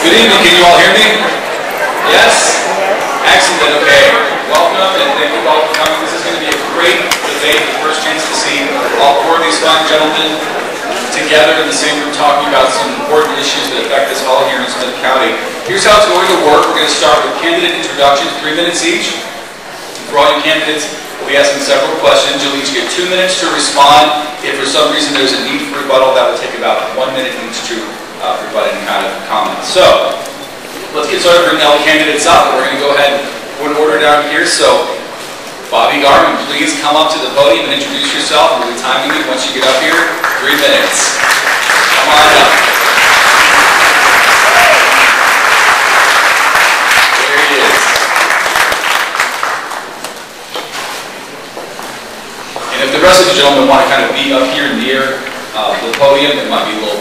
Good evening, can you all hear me? Yes? Excellent, okay. Welcome and thank you all for coming. This is going to be a great debate, the first chance to see all four of these fine gentlemen together in the same room talking about some important issues that affect us all here in Smith County. Here's how it's going to work. We're going to start with candidate introductions, 3 minutes each. For all you candidates, we'll be asking several questions. You'll each get 2 minutes to respond. If for some reason there's a need for rebuttal, that will take about 1 minute each to rebut any kind of comment. So, let's get started bringing all the candidates up. We're going to go ahead and put an order down here. So, Bobby Garmon, please come up to the podium and introduce yourself. We'll be timing you once you get up here. 3 minutes. Come on up. There he is. And if the rest of the gentlemen want to kind of be up here near the podium, it might be a little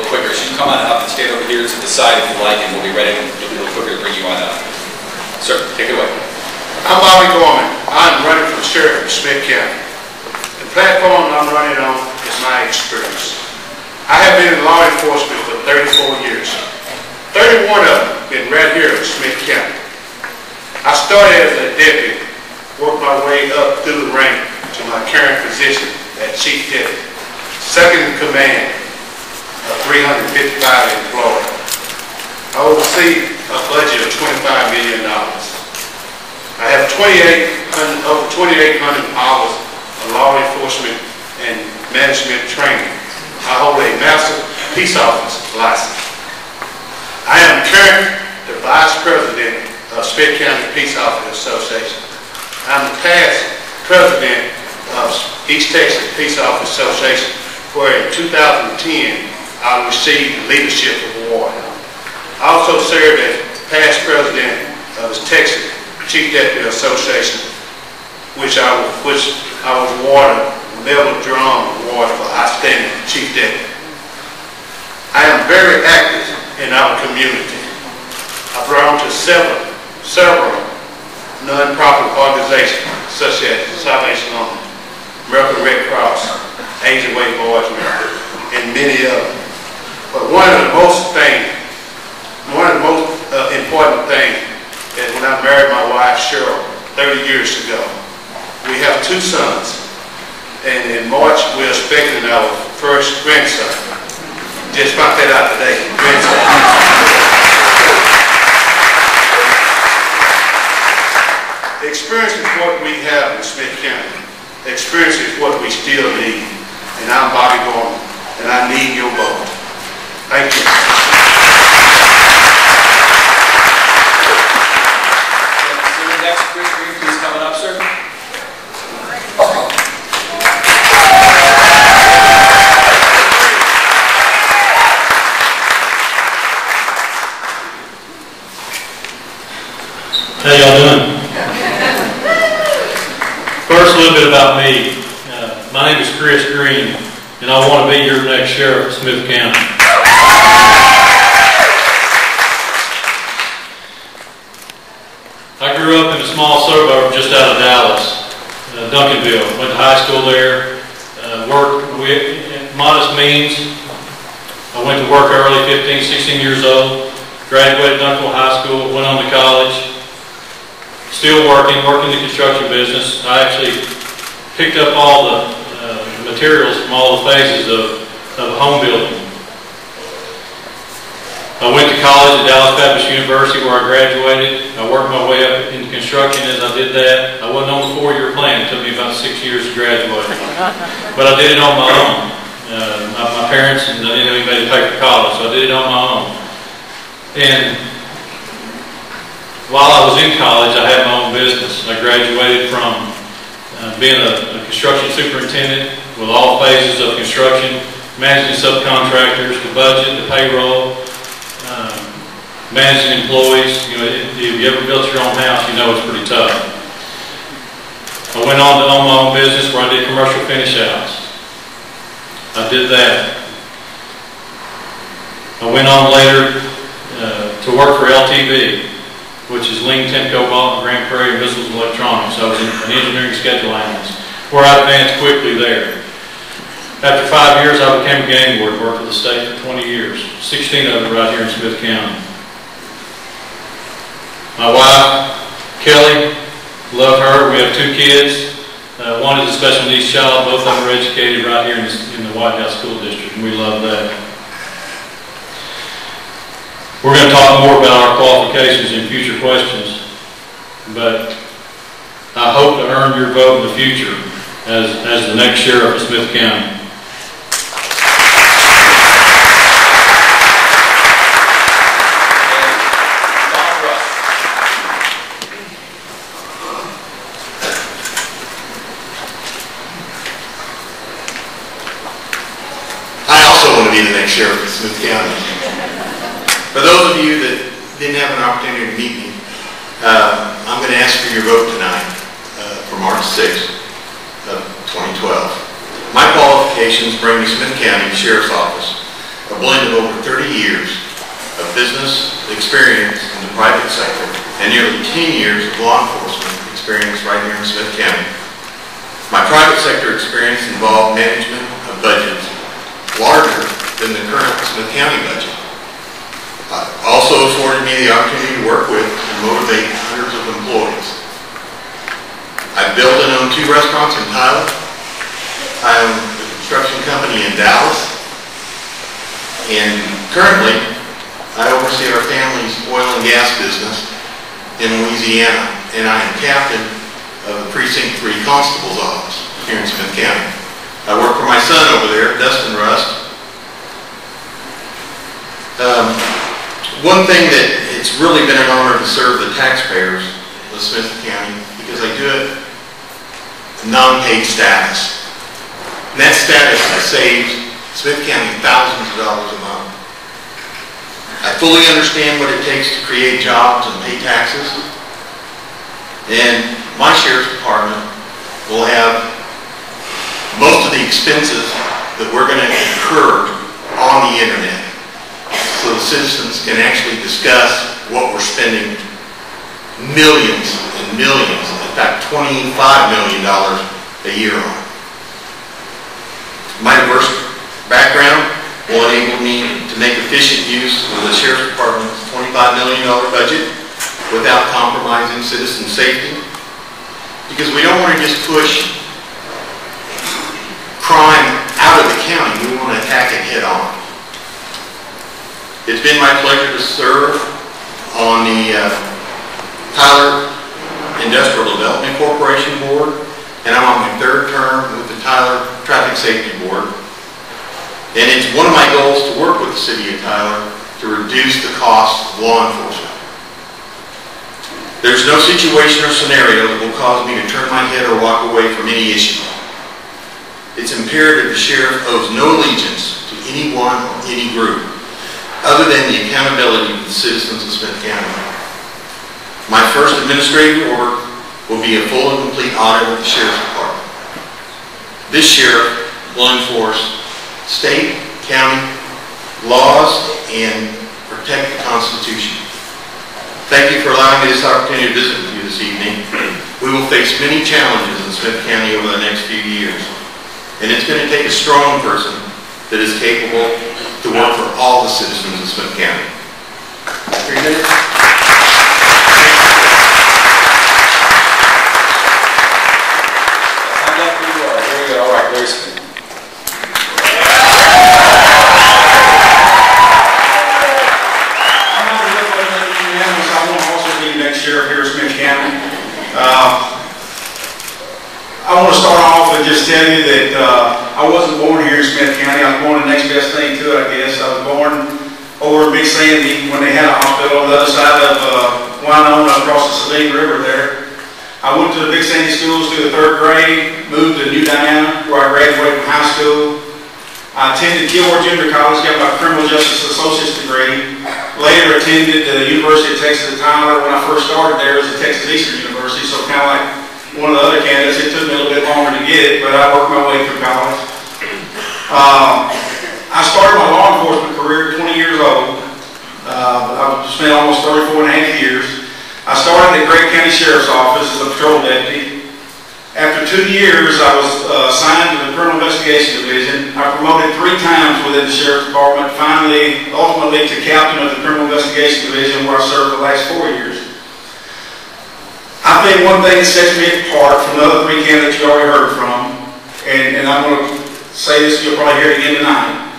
quicker. So you can come on up and stand over here to the side if you like, and we'll be ready. It'll be a little quicker to bring you on up. Sir, take it away. I'm Bobby Garmon. I'm running for sheriff of Smith County. The platform I'm running on is my experience. I have been in law enforcement for 34 years. 31 of them been right here in Smith County. I started as a deputy, worked my way up through the rank to my current position as chief deputy, second in command of 355 employees. I oversee a budget of $25 million. I have over 2,800 hours of law enforcement and management training. I hold a master peace officer license. I am currently the vice president of Smith County Peace Officers Association. I'm the past president of East Texas Peace Officers Association, where in 2010 I received the leadership award. I also served as past president of the Texas Chief Deputy Association, which I was awarded a Medal of Drum Award for Outstanding Chief Deputy. I am very active in our community. I belong to several non-profit organizations such as Salvation Army, American Red Cross, Asian Way Boys, and many others. But one of the most important things is when I married my wife Cheryl 30 years ago. We have 2 sons, and in March we're expecting our first grandson. Just found that out today, grandson. Experience is what we have in Smith County. Experience is what we still need. And I'm Bobby Garmon, and I need your vote. Thank you. How y'all doing? First, a little bit about me. My name is Chris Green, and I want to be your next sheriff of Smith County. I grew up in a small suburb just out of Dallas, Duncanville. Went to high school there, worked with modest means. I went to work early, 15, 16 years old, graduated Duncanville High School, went on to college. Still working the construction business. I actually picked up all the materials from all the phases of home building. I went to college at Dallas Baptist University where I graduated. I worked my way up into construction as I did that. I wasn't on the 4-year plan. It took me about 6 years to graduate. But I did it on my own. My parents, and I didn't have anybody to pay for college, so I did it on my own. And while I was in college, I had my own business. I graduated from being a construction superintendent with all phases of construction, managing subcontractors, the budget, the payroll, managing employees. You know, if you ever built your own house, you know it's pretty tough. I went on to own my own business where I did commercial finish outs. I did that. I went on later to work for LTV, which is Lean, Temp, Cobalt, Grand Prairie, Missiles and Electronics. I was an engineering schedule analyst, where I advanced quickly there. After 5 years, I became a gang ward, worked for the state for 20 years, 16 of it right here in Smith County. My wife, Kelly, love her. We have 2 kids. One is a special needs child. Both of them are educated right here in the Whitehouse School District, and we love that. We're going to talk more about our qualifications in future questions, but I hope to earn your vote in the future as the next sheriff of Smith County. I also want to be the next sheriff of Smith County. For those of you that didn't have an opportunity to meet me, I'm going to ask for your vote tonight for March 6th of 2012. My qualifications bring to Smith County Sheriff's Office a blend of over 30 years of business experience in the private sector and nearly 10 years of law enforcement experience right here in Smith County. My private sector experience involved management of budgets larger than the current Smith County budget. Also afforded me the opportunity to work with and motivate hundreds of employees. I've built and owned 2 restaurants in Tyler. I own a construction company in Dallas. And currently, I oversee our family's oil and gas business in Louisiana. And I am captain of the Precinct 3 Constable's Office here in Smith County. I work for my son over there, Justin Earley. One thing that it's really been an honor to serve the taxpayers of Smith County because I do it non-paid status. And that status has saved Smith County thousands of dollars a month. I fully understand what it takes to create jobs and pay taxes. And my sheriff's department will have most of the expenses that we're going to incur on the internet, so the citizens can actually discuss what we're spending millions and millions, in fact $25 million a year on. My diverse background will enable me to make efficient use of the Sheriff's Department's $25 million budget without compromising citizen safety, because we don't want to just push crime out of the county, we want to attack it head on. It's been my pleasure to serve on the Tyler Industrial Development Corporation Board, and I'm on my 3rd term with the Tyler Traffic Safety Board. And it's one of my goals to work with the City of Tyler to reduce the cost of law enforcement. There's no situation or scenario that will cause me to turn my head or walk away from any issue. It's imperative the sheriff owes no allegiance to anyone or any group other than the accountability of the citizens of Smith County. My first administrative order will be a full and complete audit of the Sheriff's Department. This sheriff will enforce state, county laws and protect the Constitution. Thank you for allowing me this opportunity to visit with you this evening. We will face many challenges in Smith County over the next few years, and it's going to take a strong person that is capable to work for all the citizens of Smith County. 3 minutes. Very good. All right, very good. I want to also be the next sheriff here in Smith County. I want to start off and just tell you that I wasn't born here in Smith County. I was born the next best thing to it, I guess. I was born over in Big Sandy when they had a hospital on the other side of Winona across the Sabine River there. I went to the Big Sandy schools through the 3rd grade, moved to New Diana where I graduated from high school. I attended Gilmore Junior College, got my Criminal Justice Associate's degree. Later attended the University of Texas at Tyler. When I first started there, it was at Texas Eastern University, so kind of like one of the other candidates, it took me a little bit longer to get it, but I worked my way through college. I started my law enforcement career at 20 years old. I spent almost 34 and a half years. I started at Great County Sheriff's Office as a patrol deputy. After 2 years, I was assigned to the Criminal Investigation Division. I promoted 3 times within the Sheriff's Department, ultimately to captain of the Criminal Investigation Division, where I served the last 4 years. think one thing that sets me apart from the other three candidates you already heard from, and I'm going to say this, you'll probably hear it again tonight,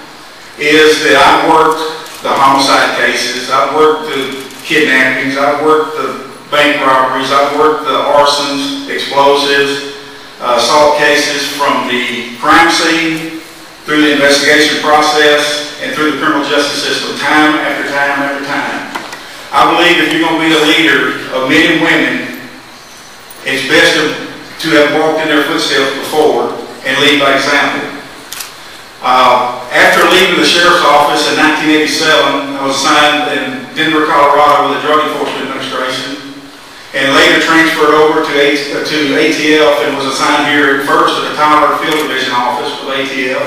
is that I've worked the homicide cases, I've worked the kidnappings, I've worked the bank robberies, I've worked the arsons, explosives, assault cases from the crime scene through the investigation process and through the criminal justice system time after time after time. I believe if you're going to be a leader of men and women, it's best to have walked in their footsteps before and lead by example. After leaving the sheriff's office in 1987, I was assigned in Denver, Colorado with the Drug Enforcement Administration, and later transferred over to ATF and was assigned here first at the Tyler Field Division office with ATF.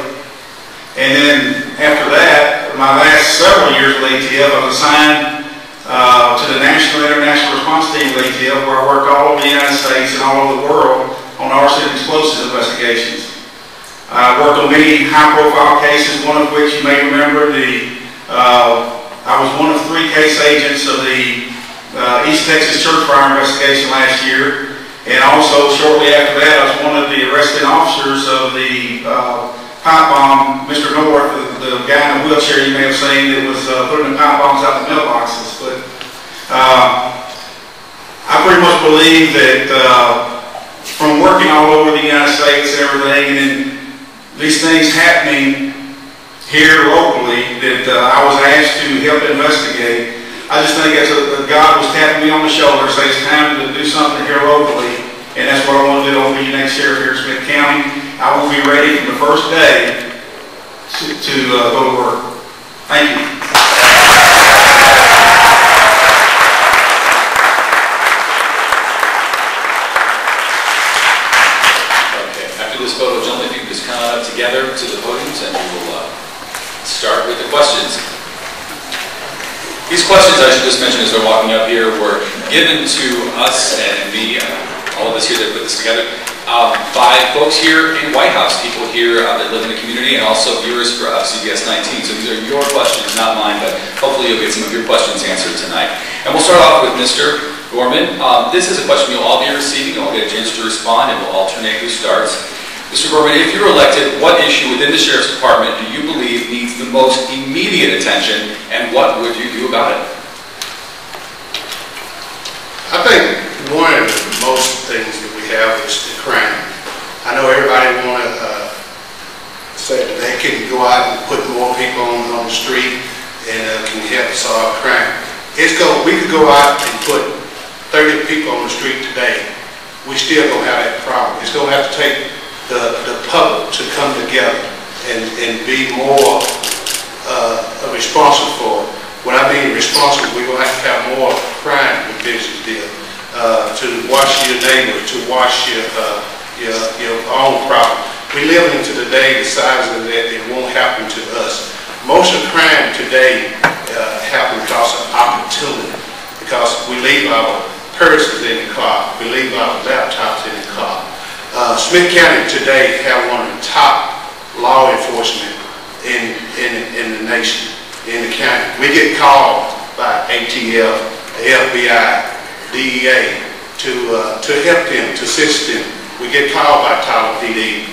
And then after that, my last several years with ATF, I was assigned to the National and International Response Team with ATF, where I worked all over the United States and all over the world on arson and explosives investigations. I worked on many high-profile cases, one of which you may remember, I was one of 3 case agents of the East Texas church fire investigation last year, and also shortly after that, I was one of the arresting officers of the pipe bomb, Mr. North, the guy in the wheelchair you may have seen that was putting the pipe bombs out the mailboxes. But I pretty much believe that from working all over the United States and everything, and then these things happening here locally that I was asked to help investigate, I just think that's God was tapping me on the shoulder, saying it's time to do something here locally, and that's what I want to do. I'll be your next sheriff here in Smith County. I will be ready from the first day to go to work. Thank you. Okay, after this photo, gentlemen, if you can just come up together to the podiums and we will start with the questions. These questions, I should just mention as we're walking up here, were given to us and me, all of us here that put this together, by folks here in Whitehouse, people here that live in the community, and also viewers for CBS 19. So these are your questions, not mine, but hopefully you'll get some of your questions answered tonight. And we'll start off with Mr. Garmon. This is a question you'll all be receiving. You'll all get a chance to respond, and we'll alternate who starts. Mr. Garmon, if you're elected, what issue within the Sheriff's Department do you believe needs the most immediate attention, and what would you do about it? I think one of the most things that we have is the crime. I know everybody want to say that they can go out and put more people on the street and can help solve crime. We could go out and put 30 people on the street today. We still gonna have that problem. It's gonna have to take the public to come together and be more responsible for it. When I mean responsible, we're going to have more crime divisions there. To watch your neighbors, to watch your own problem. We live into the day the size of that it won't happen to us. Most of crime today happens because of opportunity, because we leave our purses in the car, we leave our laptops in the car. Smith County today have one of the top law enforcement in the nation, in the county. We get called by ATF, FBI, DEA to help them, to assist them. We get called by Tyler PD.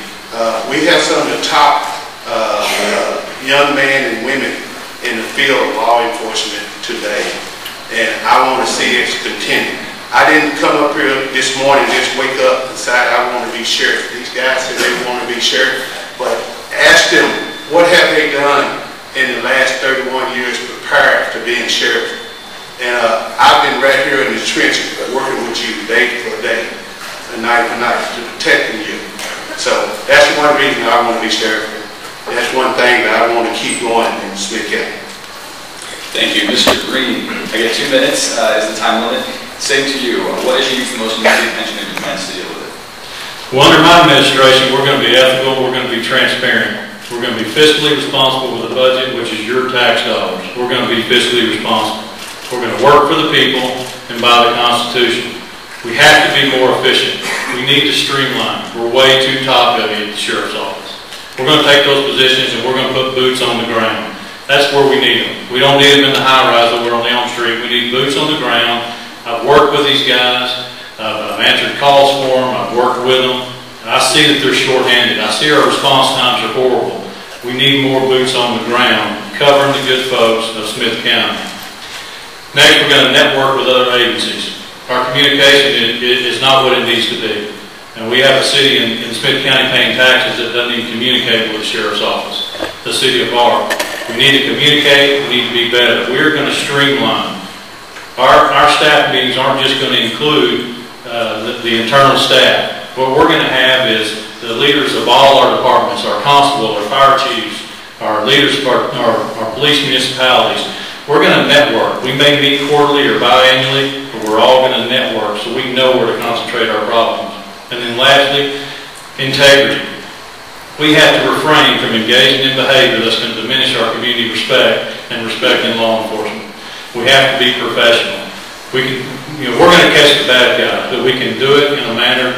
We have some of the top young men and women in the field of law enforcement today, and I want to see it continue. I didn't come up here this morning, just wake up and decide I want to be sheriff. These guys say they want to be sheriff, but ask them, what have they done in the last 31 years prepared to being sheriff? And I've been right here in the trenches working with you day for day, and night for night, to protecting you. So that's one reason I want to be sheriff. That's one thing that I want to keep going in Smith County. Thank you. Mr. Green, I get 2 minutes is the time limit. Same to you. What issue needs the most immediate attention and you plan to deal with it? Well, under my administration, we're going to be ethical, we're going to be transparent. We're going to be fiscally responsible with the budget, which is your tax dollars. We're going to be fiscally responsible. We're going to work for the people and by the Constitution. We have to be more efficient. We need to streamline. We're way too top-heavy at the Sheriff's Office. We're going to take those positions and we're going to put boots on the ground. That's where we need them. We don't need them in the high-rise over on Elm Street. We need boots on the ground. I've worked with these guys. I'm answered calls for them, I've worked with them. I see that they're short-handed. I see our response times are horrible. We need more boots on the ground, covering the good folks of Smith County. Next, we're going to network with other agencies. Our communication is not what it needs to be. And we have a city in Smith County paying taxes that doesn't even communicate with the Sheriff's Office, the city of Bar. We need to communicate, we need to be better. We're going to streamline. Our staff meetings aren't just going to include the internal staff. What we're going to have is the leaders of all our departments, our constable, our fire chiefs, our leaders of our police municipalities. We're going to network. We may meet quarterly or biannually, but we're all going to network so we know where to concentrate our problems. And then lastly, integrity. We have to refrain from engaging in behavior that's going to diminish our community respect and respect in law enforcement. We have to be professional. We can, we're going to catch the bad guys, but we can do it in a manner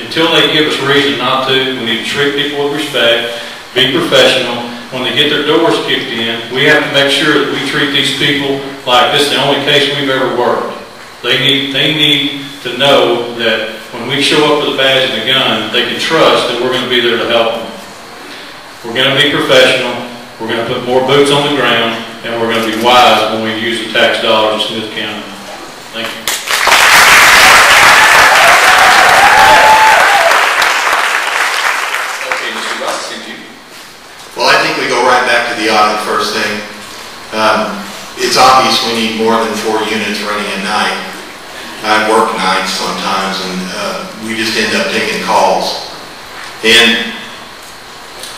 until they give us reason not to. We need to treat people with respect, be professional. When they get their doors kicked in, we have to make sure that we treat these people like this is the only case we've ever worked. They need to know that when we show up with a badge and a gun, they can trust that we're going to be there to help them. We're going to be professional. We're going to put more boots on the ground, and we're going to be wise when we use the tax dollars of Smith County. Thank you. Okay, Mr. Russ, thank you. Well, I think we go right back to the audit first thing. It's obvious we need more than 4 units running at night. I work nights sometimes, and we just end up taking calls. And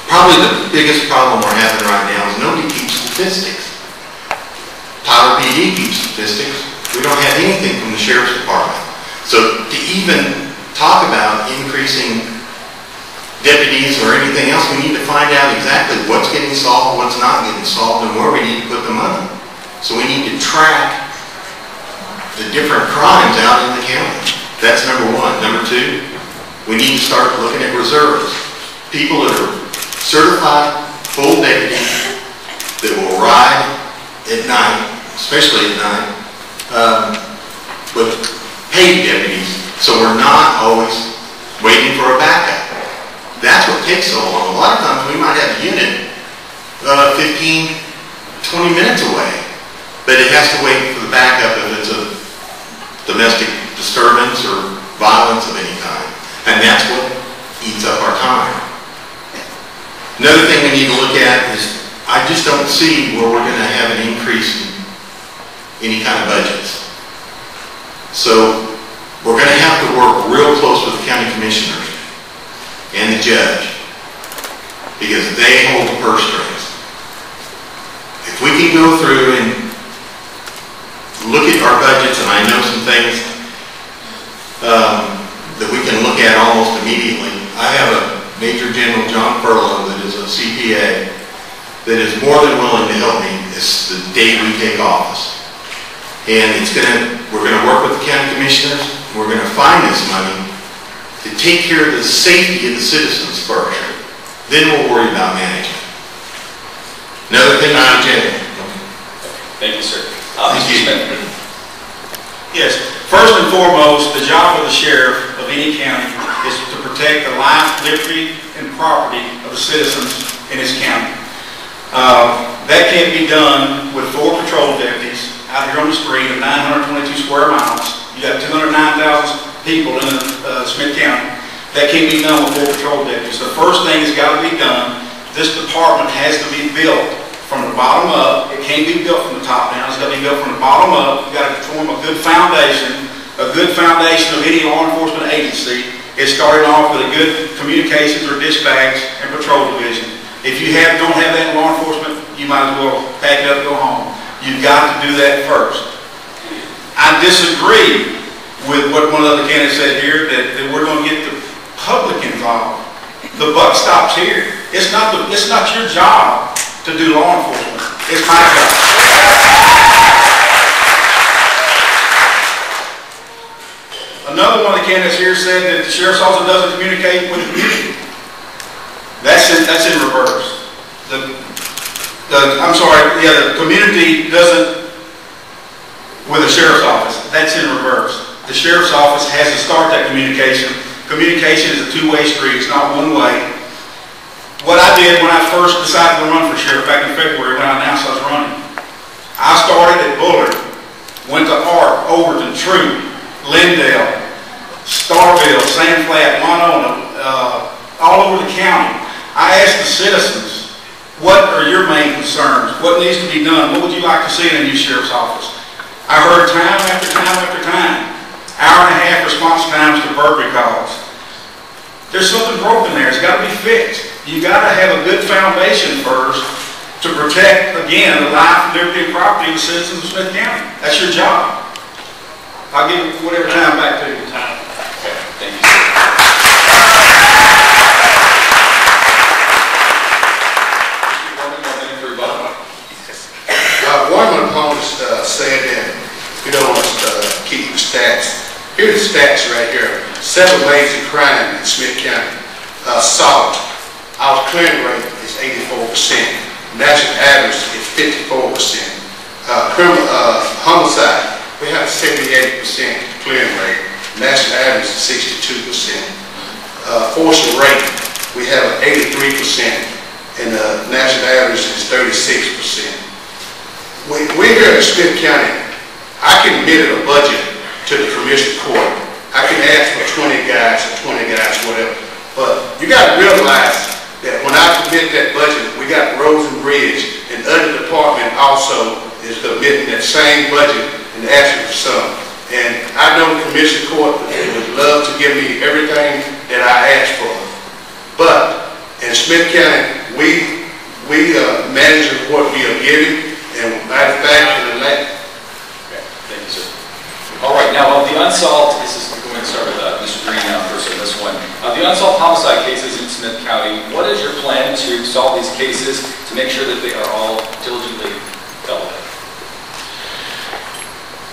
probably the biggest problem we're having right now is nobody keeps statistics. Tyler PD keeps statistics. We don't have anything from the Sheriff's Department. So to even talk about increasing deputies or anything else, we need to find out exactly what's getting solved, what's not getting solved, and where we need to put the money. So we need to track the different crimes out in the county. That's number one. Number two, we need to start looking at reserves. People that are certified full deputies that will ride at night, especially at night, with paid deputies, so we're not always waiting for a backup. That's what takes so long. A lot of times we might have a unit 15, 20 minutes away, but it has to wait for the backup if it's a domestic disturbance or violence of any kind. And that's what eats up our time. Another thing we need to look at is I just don't see where we're going to have an increase in any kind of budgets. So we're going to have to work real close with the county commissioners and the judge because they hold the purse strings. If we can go through and look at our budgets, and I know some things that we can look at almost immediately. I have a Major General John Furlow that is a CPA that is more than willing to help me this the day we take office. And we're going to work with the county commissioners. We're going to find this money to take care of the safety of the citizens first. Then we'll worry about management. Another thing, Mr. General. Thank you, sir. Thank you. Yes. First and foremost, the job of the sheriff of any county is to protect the life, liberty, and property of the citizens in his county. That can't be done with 4 patrol deputies out here on the street of 922 square miles. You got 209,000 people in Smith County. That can't be done with 4 patrol deputies. The first thing that's got to be done, this department has to be built from the bottom up. It can't be built from the top down. It's got to be built from the bottom up. You've got to form a good foundation of any law enforcement agency. It started off with a good communications or dispatch and patrol division. If you don't have that in law enforcement, you might as well pack it up and go home. You've got to do that first. I disagree with what one of the candidates said here, that we're going to get the public involved. The buck stops here. It's not your job to do law enforcement. It's my job. Another one of the candidates here said that the sheriff's office doesn't communicate with the community. That's in reverse. The community doesn't with the sheriff's office. That's in reverse. the sheriff's office has to start that communication. Communication is a two-way street, it's not one way. What I did when I first decided to run for sheriff back in February when I announced I was running, I started at Bullard, went to Ark, Overton, Troop, Lindale, Starville, Sand Flat, Winona, all over the county. I asked the citizens, what are your main concerns? What needs to be done? What would you like to see in a new sheriff's office? I heard time after time after time, hour and a half response times to burglary calls. There's something broken there. It's got to be fixed. You got to have a good foundation first to protect, again, the life, liberty, and property of the citizens of Smith County. That's your job. I'll give whatever time back to you. Okay, thank you, sir. One of my opponents said that we don't want to keep the stats. Here are the stats right here. 7 lazy crime in Smith County. Assault. Our clearing rate is 84%. National average is 54%. Criminal homicide, we have a 78% clearing rate. National average is 62%. Forcible rape, we have an 83%, and the national average is 36%. We're here in Smith County. I can admit a budget to the commissioner court. I can ask for 20 guys or 20 guys, whatever. But you got to realize that when I submit that budget, we got Roads and Bridge, and other department also is submitting that same budget and asking for some. And I know the commissioner court would love to give me everything that I asked for. But in Smith County, we manage what we are getting. And matter of fact, okay, thank you, sir. All right, now of the unsolved, this is going to start with Mr. Green now first on this one. Of the unsolved homicide cases in Smith County, what is your plan to solve these cases to make sure that they are all diligently dealt with?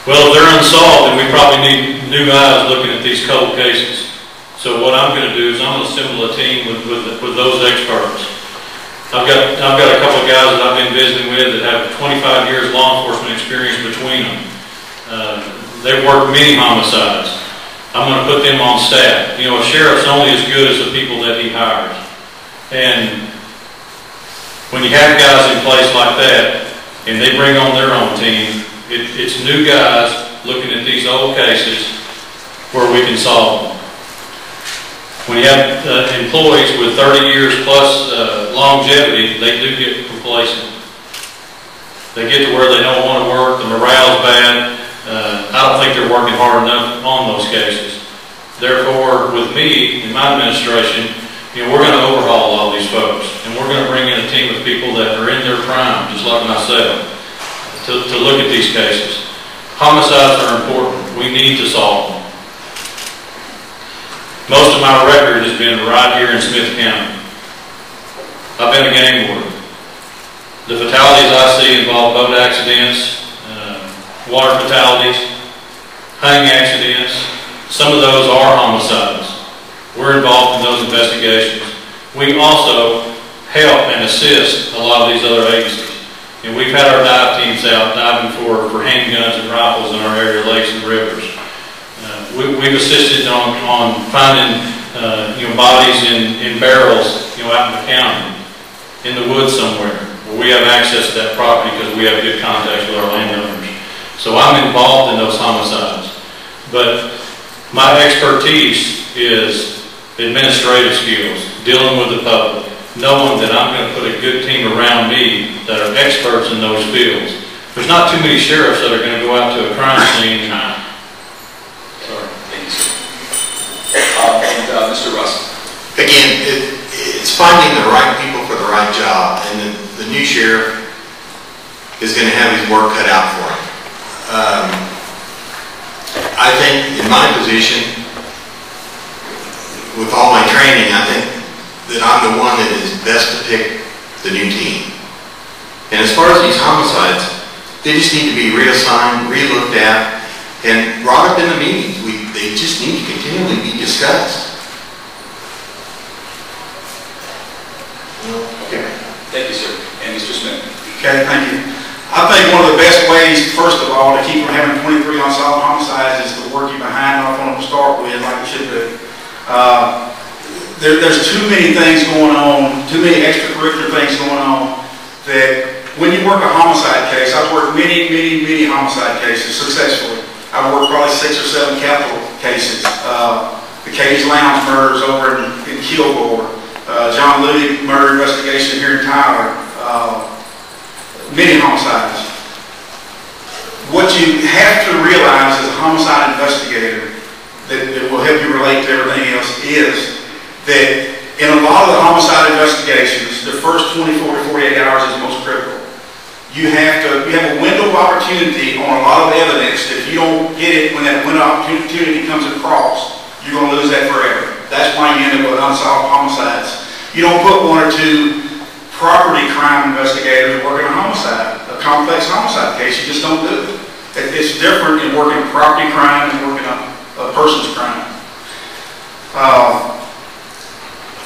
Well, if they're unsolved, then we probably need new eyes looking at these cold cases. So what I'm going to do is I'm going to assemble a team with those experts. I've got a couple of guys that I've been visiting with that have 25 years law enforcement experience between them. They've worked many homicides. I'm going to put them on staff. You know, a sheriff's only as good as the people that he hires. And when you have guys in place like that, and they bring on their own team, it's new guys looking at these old cases where we can solve them. When you have employees with 30 years plus longevity, they do get complacent. They get to where they don't want to work, the morale's bad. I don't think they're working hard enough on those cases. Therefore, with me and my administration, you know, we're going to overhaul all these folks, and we're going to bring in a team of people that are in their prime, just like myself, to look at these cases. Homicides are important. We need to solve them. Most of my record has been right here in Smith County. I've been a gang warden. The fatalities I see involve boat accidents, water fatalities, hunting accidents. Some of those are homicides. We're involved in those investigations. We also help and assist a lot of these other agencies. And we've had our dive teams out diving for handguns and rifles in our area, lakes and rivers. We've assisted on finding bodies in barrels out in the county, in the woods somewhere, where we have access to that property because we have good contacts with our landowners. So I'm involved in those homicides. But my expertise is administrative skills, dealing with the public, knowing that I'm going to put a good team around me that are experts in those fields. There's not too many sheriffs that are going to go out to a crime scene. Mr. Russell. Again, it's finding the right people for the right job, and the new sheriff is going to have his work cut out for him. I think in my position, with all my training, I think that I'm the one that is best to pick the new team. And as far as these homicides, they just need to be reassigned, re-looked at, and brought up in the meetings. They just need to continually be discussed. Okay. Thank you, sir. And Mr. Smith. Okay, thank you. I think one of the best ways, first of all, to keep from having 23 unsolved homicides is to work you behind off on them to start with, like it should do. There's too many things going on, too many extracurricular things going on, that when you work a homicide case, I've worked many homicide cases successfully. I've worked probably 6 or 7 capital cases. The Cage Lounge murders over in Kilgore, John Ludy murder investigation here in Tyler, many homicides. What you have to realize as a homicide investigator that will help you relate to everything else is that in a lot of the homicide investigations, the first 24 to 48 hours is most critical. You have a window of opportunity on a lot of evidence that if you don't get it when that window of opportunity comes across, you're going to lose that forever. That's why you end up with unsolved homicides. You don't put 1 or 2 property crime investigators working a homicide, a complex homicide case. You just don't do it. It's different in working a property crime and working a person's crime.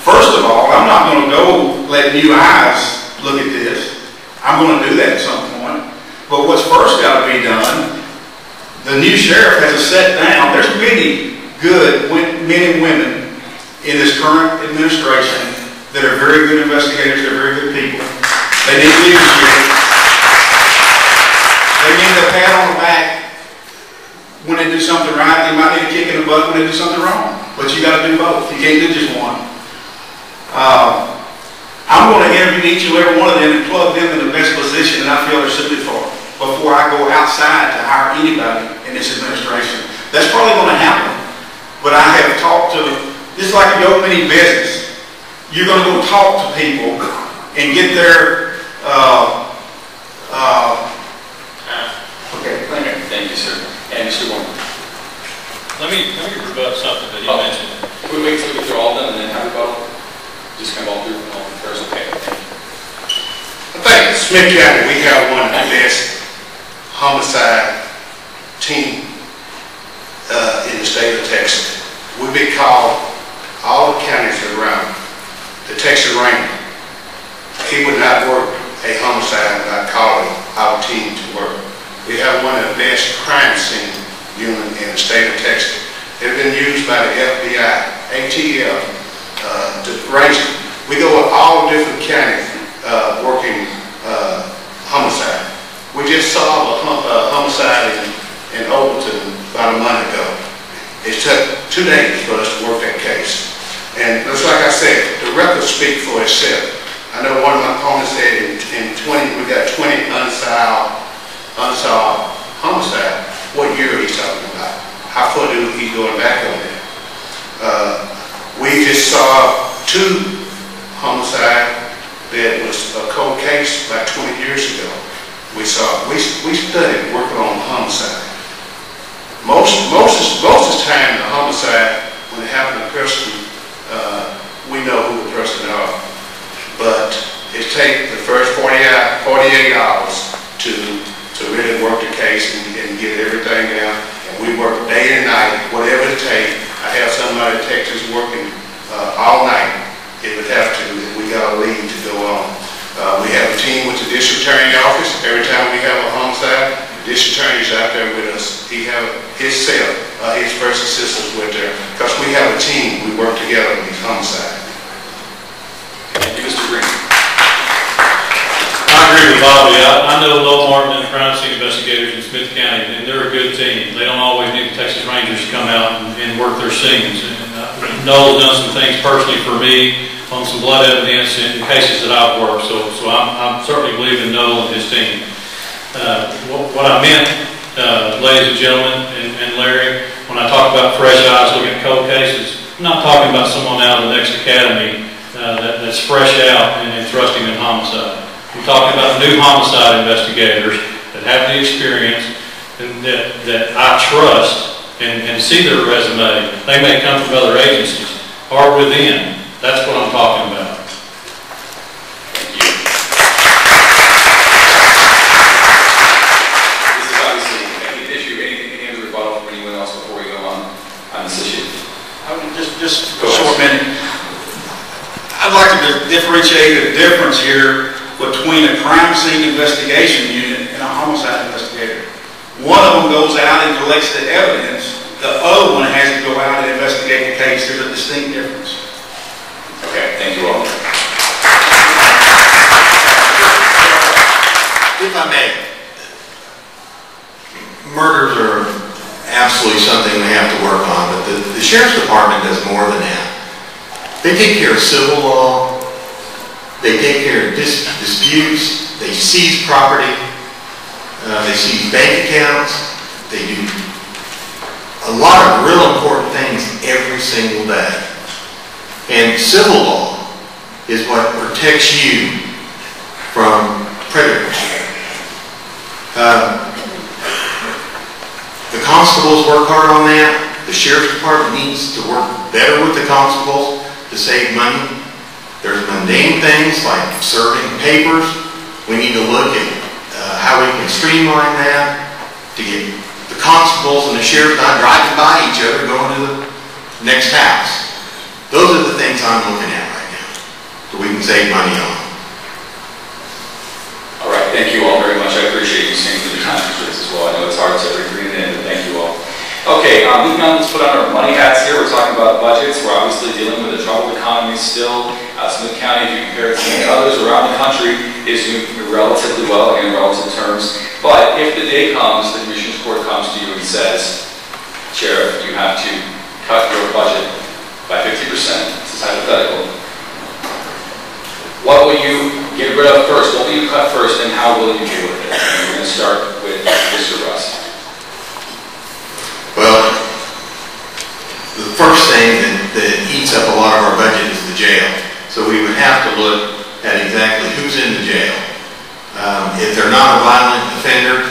First of all, I'm not going to go let new eyes look at this. I'm going to do that at some point. But what's first got to be done, the new sheriff has to sit down. There's many good men and women in this current administration that are very good investigators, they're very good people. They need leadership. They need a pat on the back when they do something right. They might need a kick in the butt when they do something wrong. But you got to do both. You can't do just one. I'm going to interview each and every one of them and plug them in the best position that I feel they're suited for before I go outside to hire anybody in this administration. That's probably going to happen. But I have talked to, just like if you open any business, you're going to go talk to people and get their, okay, thank you. Thank you, sir. And Mr. Warren. Let me rebut something that you mentioned. We wait till we get through all of them and then have a vote. Just come all through all first, okay? I think in Smith County we have one of the best homicide team in the state of Texas. We've been called all the counties around the Texas Ranger. He would not work a homicide without calling our team to work. We have one of the best crime scene units in the state of Texas. They've been used by the FBI, ATF, the Ranger. We go with all different counties working homicide. We just solved a homicide in Overton about a month ago. It took 2 days for us to work that case. And just like I said, the records speak for itself. I know one of my opponents said we got 20 unsolved homicide. What year he's talking about? How far do he going back on that? We just saw 2 homicide that was a cold case about 20 years ago. We studied working on homicide. Most of the time the homicide, when it happens to a person, we know who the person are. But it takes the first 48 hours to really work the case and get everything down. And we work day and night, whatever it takes. I have somebody in Texas working all night if it have to, if we got a lead to go on. We have a team with the district attorney office. Every time we have a homicide, the district attorney's out there with us. He have his first assistants with there. Because we have a team, we work together on these homicides. Thank you, Mr. Green. I agree with Bobby. I know Low Martin and the crime scene investigators in Smith County, and they're a good team. They don't always need the Texas Rangers to come out and work their scenes. And Noel's done some things personally for me on some blood evidence in cases that I've worked. So I certainly believe in Noel and his team. What I meant, ladies and gentlemen, and Larry, when I talk about fresh eyes looking at cold cases, I'm not talking about someone out of the next academy that's fresh out and thrusting in homicide. I'm talking about new homicide investigators that have the experience and that I trust and see their resume. They may come from other agencies or within. That's what I'm talking about. Thank you. This is obviously an issue. Any other rebuttal from anyone else before we go on this issue? I would just a short minute. I'd like to differentiate the difference here between a crime scene investigation unit and a homicide investigator. One of them goes out and collects the evidence The other one has to go out and investigate the case. There's a distinct difference. Okay, thank you all. If I may, murders are absolutely something we have to work on, but the Sheriff's Department does more than that. They take care of civil law, they take care of disputes, they seize property, they seize bank accounts, they do a lot of real important things every single day. And civil law is what protects you from predators. The constables work hard on that. The Sheriff's Department needs to work better with the constables to save money. There's mundane things like serving papers. We need to look at how we can streamline that to get the constables and the sheriff not driving by each other going to the next house. Those are the things I'm looking at right now that we can save money on. All right, thank you all very much. I appreciate you staying through the time constraints as well. I know it's hard to bring it in, but thank you all. Okay, moving on, let's put on our money hats here. We're talking about budgets. We're obviously dealing with a troubled economy still. Smith County, if you compare it to many others around the country, is doing relatively well in relative terms. But if the day comes, the Commissioner's Court comes to you and says, Sheriff, you have to cut your budget by 50%. This is hypothetical. What will you get rid of first? What will you cut first, and how will you deal with it? And we're going to start with Mr. Russ. Well, the first thing that eats up a lot of our budget is the jail. So we would have to look at exactly who's in the jail. If they're not a violent offender,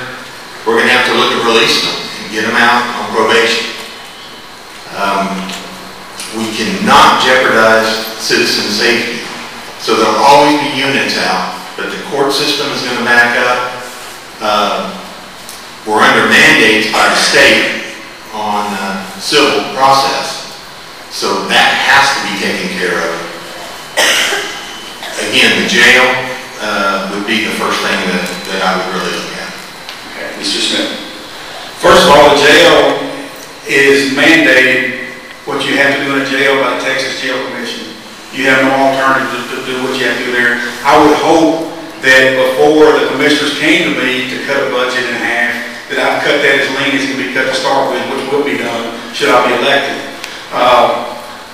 we're going to have to look at releasing them and get them out on probation. We cannot jeopardize citizen safety. So there'll always be units out, but the court system is going to back up. We're under mandates by the state on civil process. So that has to be taken care of. Again, the jail would be the first thing that I would really look at. Okay, Mr. Smith. First of all, the jail is mandated what you have to do in a jail by the Texas Jail Commission. You have no alternative to do what you have to do there. I would hope that before the commissioners came to me to cut a budget in half, that I've cut that as lean as can be cut to start with, which will be done should I be elected.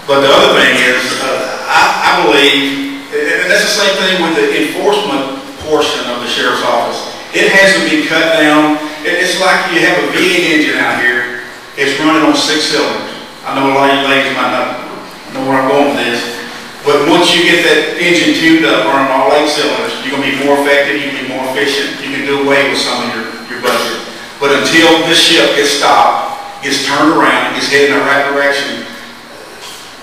But the other thing is, I believe, and that's the same thing with the enforcement portion of the sheriff's office. It has to be cut down. It's like you have a V8 engine out here. It's running on 6 cylinders. I know a lot of you ladies might not know where I'm going with this, but once you get that engine tuned up, running all 8 cylinders, you're going to be more effective, you can be more efficient, you can do away with some of your budget. But until this ship gets stopped, gets turned around, and gets headed in the right direction,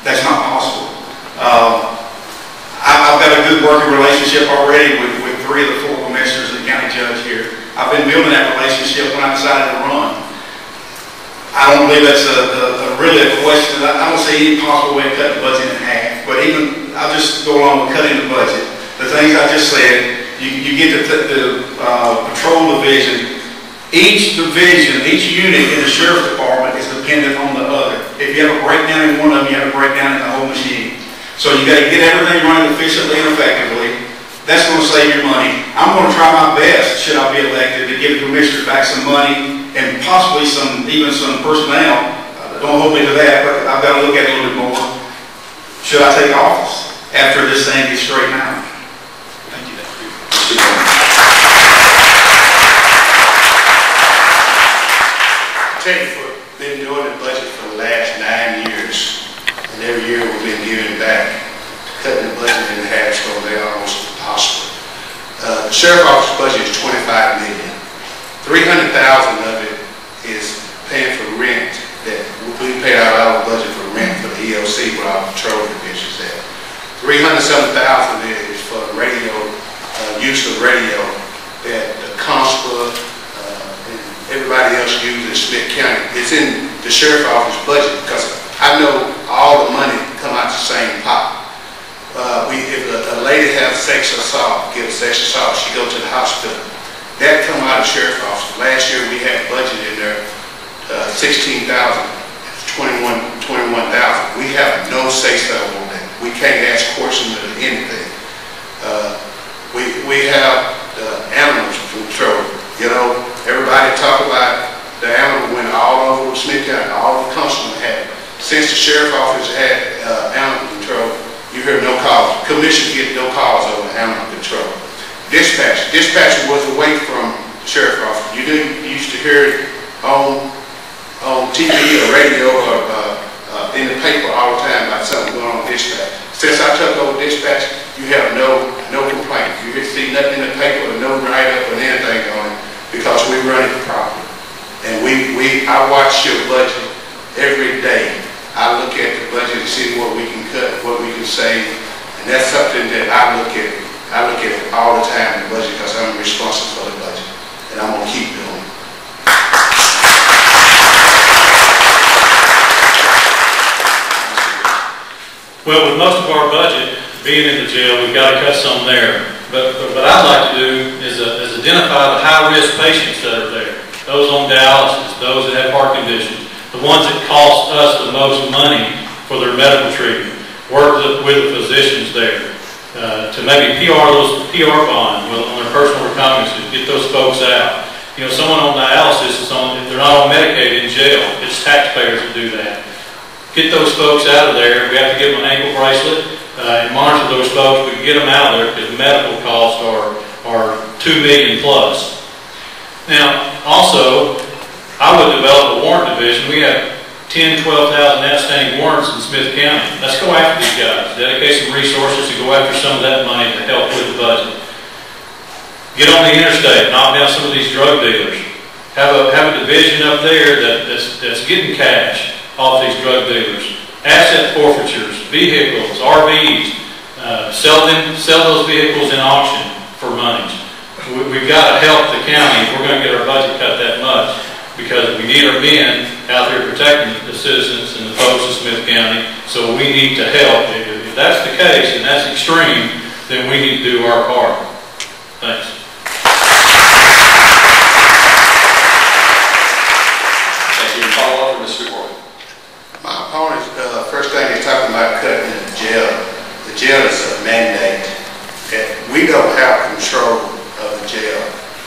that's not possible. I've got a good working relationship already with 3 of the 4 commissioners and the county judge here. I've been building that relationship when I decided to run. I don't believe that's really a question. I don't see any possible way of cutting the budget in half, but even I'll just go along with cutting the budget. The things I just said, you get the patrol division. Each division, each unit in the sheriff's department is dependent on the other. If you have a breakdown in one of them, you have a breakdown in the whole machine. So you got to get everything running efficiently and effectively. That's going to save your money. I'm going to try my best, should I be elected, to give the commissioners back some money and possibly even some personnel. Don't hold me to that, but I've got to look at it a little bit more. Should I take office after this thing gets straightened out? Thank you. We've been doing the budget for the last 9 years, and every year we've been giving back. Cutting the budget in half so they're almost impossible. The sheriff's office budget is $25 million. $300,000 of it is paying for rent. That we pay out our budget for rent for the EOC where our patrol divisions at. $307,000 is for radio, use of radio that the constable and everybody else uses in Smith County. It's in the sheriff's office budget because I know all the money come out the same pot. If a lady has sexual assault, get a sexual assault, she goes to the hospital. That come out of the sheriff's office. Last year we had budget in there, $16,000 21,000. We have no say-so on that. We can't ask questions of anything. We have animals control. You know, everybody talk about the animal went all over Smith County, all the constables had. Since the sheriff office had animal control, you hear no calls. Commission get no calls over animal control. Dispatch was away from the sheriff office. You used to hear it on TV or radio or in the paper all the time about something going on with dispatch. Since I took over dispatch, you have no complaints. You see nothing in the paper or no write-up or anything on it because we run it properly. And I watch your budget every day. I look at the budget to see what we can cut, what we can save, and that's something that I look at. I look at it all the time, the budget, because I'm responsible for the budget, and I'm gonna keep doing it. Well, with most of our budget being in the jail, we've got to cut some there. But what I'd like to do is identify the high-risk patients that are there. Those on dialysis, those that have heart conditions, the ones that cost us the most money for their medical treatment. Work with the physicians there to maybe PR bond on their personal recognizance, get those folks out. You know, someone on dialysis is they're not on Medicaid in jail. It's taxpayers that do that. Get those folks out of there. We have to give them an ankle bracelet and monitor those folks. We can get them out of there because medical costs are $2 million plus. Now, also, I would develop a warrant division. We have 10,000, 12,000 outstanding warrants in Smith County. Let's go after these guys. Dedicate some resources to go after some of that money to help with the budget. Get on the interstate, knock down some of these drug dealers. Have a division up there that's getting cash off these drug dealers. Asset forfeitures, vehicles, RVs, sell those vehicles in auction for money. We've got to help the county if we're going to get our budget cut that much, because we need our men out there protecting the citizens and the folks of Smith County, so we need to help. If that's the case and that's extreme, then we need to do our part. Thanks. Thank you. Follow up from Mr. Gordon. My opponents, first thing they're talking about cutting in the jail. The jail is a mandate. We don't have control of the jail.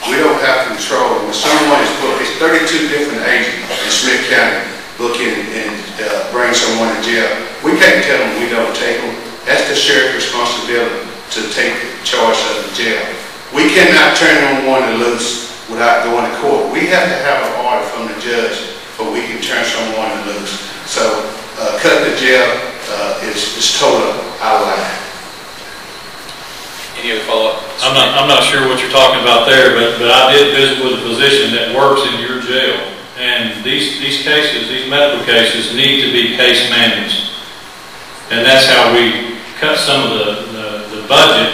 We don't have control. When someone is booked, it's 32 different agents in Smith County booking and bring someone to jail. We can't tell them we don't take them. That's the sheriff's responsibility to take charge of the jail. We cannot turn one loose without going to court. We have to have an order from the judge before we can turn someone loose. So cut the jail is total out of line. Any other follow-up? I'm not sure what you're talking about there, but I did visit with a physician that works in your jail, and these cases, these medical cases, need to be case managed, and that's how we cut some of the budget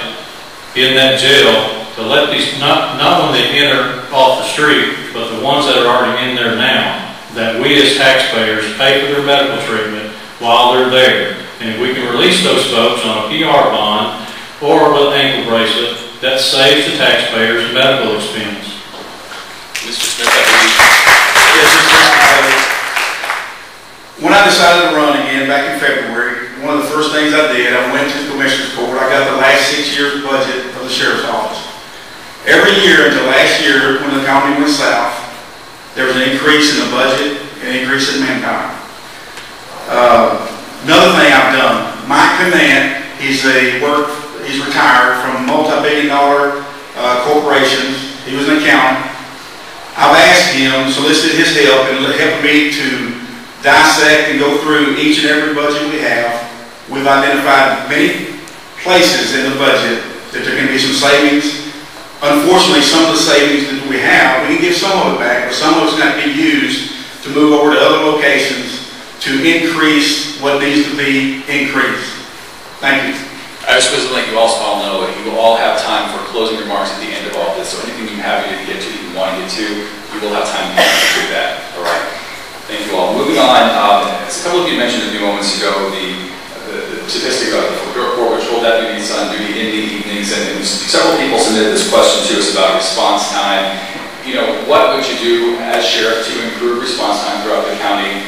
in that jail to let these not when they enter off the street, but the ones that are already in there now, that we as taxpayers pay for their medical treatment while they're there, and if we can release those folks on a PR bond or with an ankle bracelet, that saves the taxpayers medical expense. Mr. Smith, I believe. Yes, Mr. When I decided to run again back in February, one of the first things I did, I went to the Commissioner's Court. I got the last 6 years' budget of the Sheriff's Office. Every year until last year, when the economy went south, there was an increase in the budget, an increase in manpower. Another thing I've done, Mike Command, he's retired from multi-billion-dollar corporations. He was an accountant. I've asked him, solicited his help, and helped me to dissect and go through each and every budget we have. We've identified many places in the budget that there can be some savings. Unfortunately, some of the savings that we have, we can give some of it back, but some of it's got to be used to move over to other locations to increase what needs to be increased. Thank you. I just want to let you also all know that you will all have time for closing remarks at the end of all this. So anything you have to get to that you want to get to, you will have time to do that. All right. Thank you all. Moving on, as a couple of you mentioned a few moments ago, the statistic of border patrol deputies on duty in the evenings, and several people submitted this question to us about response time. You know, what would you do as sheriff to improve response time throughout the county?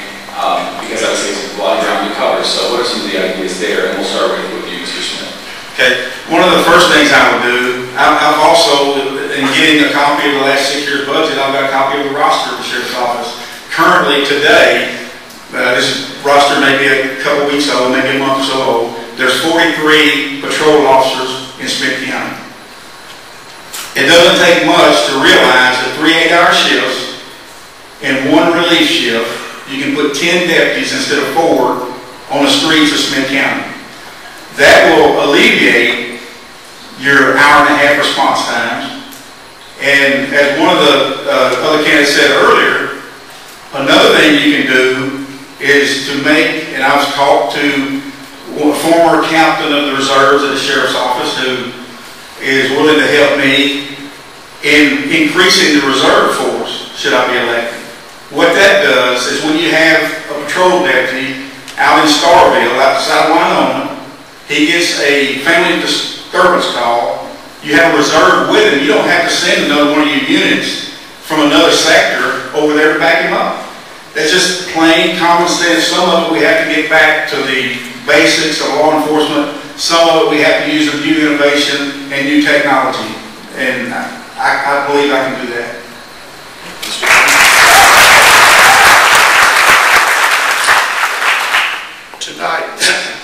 because obviously it's a lot of ground to cover. So what are some of the ideas there? And we'll start with you, Mr. Smith. Okay, one of the first things I would do, I've also, in getting a copy of the last 6 years' budget, I've got a copy of the roster of the Sheriff's Office. Currently, today, this roster may be a couple weeks old, maybe a month or so old, there's 43 patrol officers in Smith County. It doesn't take much to realize that 3 8-hour shifts and 1 relief shift, you can put 10 deputies instead of 4 on the streets of Smith County. That will alleviate your hour-and-a-half response times. And as one of the other candidates said earlier, another thing you can do is to make, and I was talked to a former captain of the reserves at the Sheriff's Office who is willing to help me in increasing the reserve force, should I be elected. What that does is when you have a patrol deputy out in Starville, outside Winona, he gets a family disturbance call, you have a reserve with him, you don't have to send another one of your units from another sector over there to back him up. That's just plain common sense. Some of it we have to get back to the basics of law enforcement. Some of it we have to use of new innovation and new technology. And I believe I can do that.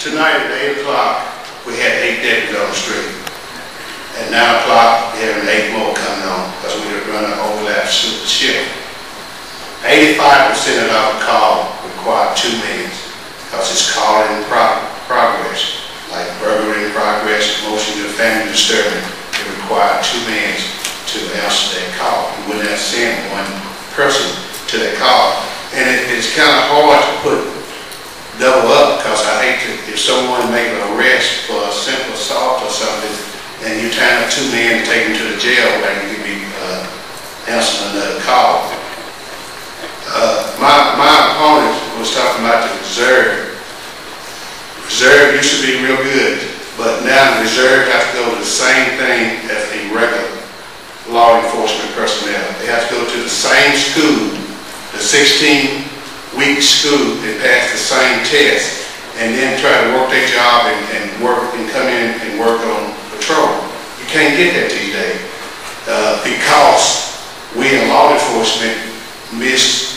Tonight at 8 o'clock, we had 8 deputies on the street. At 9 o'clock, we have 8 more coming on because we were running an overlap shift. 85% of our call require 2 minutes because it's call in progress, like burglary in progress, motion to family disturbance. It requires 2 minutes to answer that call. We wouldn't have sent 1 person to that call. And it's kind of hard to put double up because I hate to, if someone make an arrest for a simple assault or something, and you time up 2 men to take them to the jail where you could be answering another call. My opponent was talking about the reserve. Reserve used to be real good, but now the reserve has to go to the same thing as the regular law enforcement personnel. They have to go to the same school, the 16-week school, and pass the same test, and then try to work their job and work and come in and work on patrol. You can't get that these days because we in law enforcement misused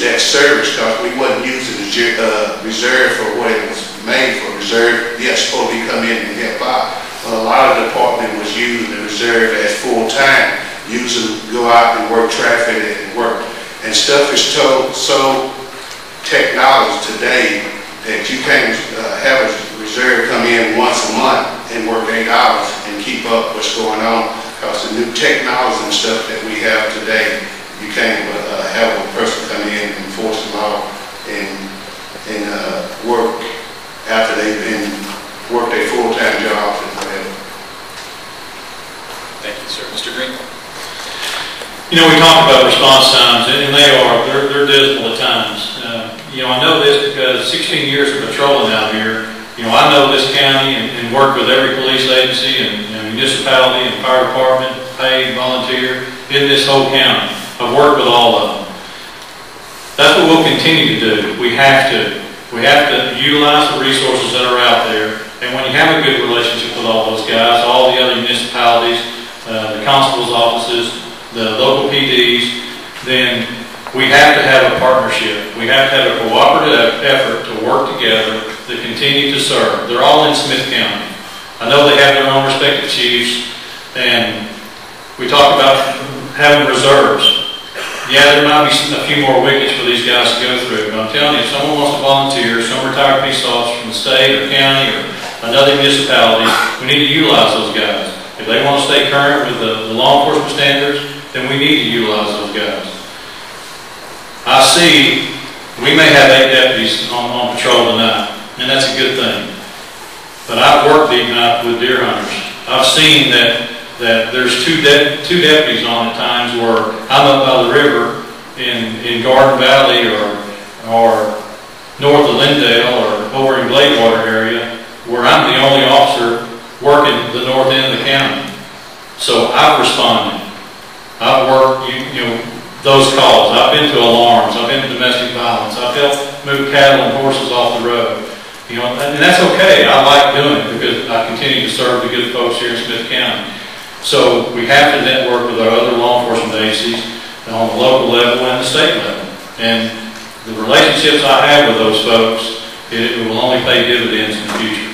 that service because we wasn't using the reserve for what it was made for. Reserve, yes, supposed to be come in and help out. But a lot of the department was using the reserve as full-time, go out and work traffic and work. And stuff is so technology today that you can't have a reserve come in once a month and work 8 hours and keep up what's going on because the new technology and stuff that we have today, you can't have a person come in and enforce the law and work after they've been work their full-time jobs and whatever. Thank you, sir. Mr. Green. You know, we talk about response times, and they're dismal at times. You know, I know this because 16 years of patrolling out here, you know, I know this county and work with every police agency and municipality and fire department, paid, volunteer, in this whole county. I've worked with all of them. That's what we'll continue to do. We have to utilize the resources that are out there. And when you have a good relationship with all those guys, all the other municipalities, the constables' offices, the local PDs, then we have to have a partnership. We have to have a cooperative effort to work together to continue to serve. They're all in Smith County. I know they have their own respective chiefs, and we talk about having reserves. Yeah, there might be a few more wickets for these guys to go through, but I'm telling you, if someone wants to volunteer, some retired police officer from the state or county or another municipality, we need to utilize those guys. If they want to stay current with the law enforcement standards, then we need to utilize those guys. I see we may have 8 deputies on patrol tonight, and that's a good thing. But I've worked the night with deer hunters. I've seen that there's two deputies on at times where I'm up by the river in Garden Valley or north of Lindale or over in Gladewater area where I'm the only officer working the north end of the county. So I've responded. I've worked, you know, those calls. I've been to alarms. I've been to domestic violence. I've helped move cattle and horses off the road. You know, and that's okay. I like doing it because I continue to serve the good folks here in Smith County. So we have to network with our other law enforcement agencies on the local level and the state level. And the relationships I have with those folks, it will only pay dividends in the future.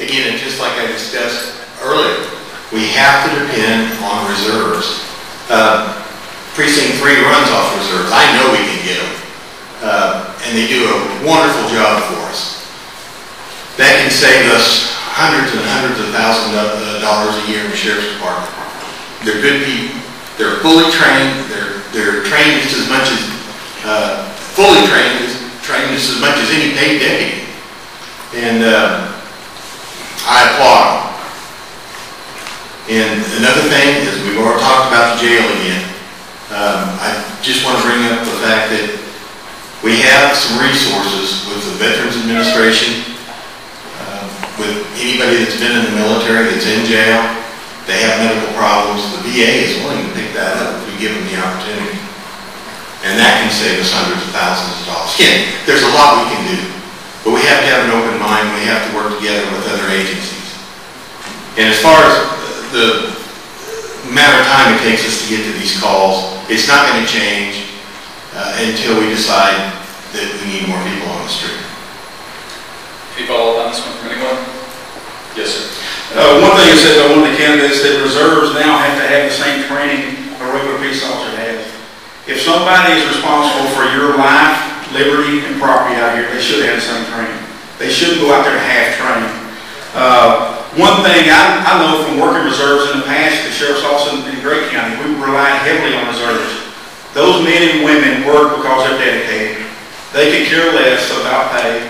Again, and just like I discussed earlier, we have to depend on reserves. Precinct 3 runs off reserves. I know we can get them. And they do a wonderful job for us. That can save us hundreds and hundreds of thousands of dollars a year in the Sheriff's Department. They're good people. They're fully trained. They're trained just as much as, fully trained just as much as any paid deputy. And I applaud them. And another thing is we've already talked about the jail again. I just want to bring up the fact that we have some resources with the Veterans Administration, with anybody that's been in the military that's in jail. They have medical problems. The VA is willing to pick that up if we give them the opportunity. And that can save us hundreds of thousands of dollars. Again, there's a lot we can do, but we have to have an open mind. We have to work together with other agencies. And as far as the amount of time it takes us to get to these calls, it's not going to change until we decide that we need more people on the street. Any follow-up on this one from anyone? Yes, sir. One thing is that one of the candidates that reserves now have to have the same training a regular police officer has. If somebody is responsible for your life, liberty, and property out here, they should have the same training. They shouldn't go out there half trained. One thing I know from working reserves in the past, the Sheriff's Office in Gray County, we relied heavily on reserves. Those men and women work because they're dedicated. They could care less about pay.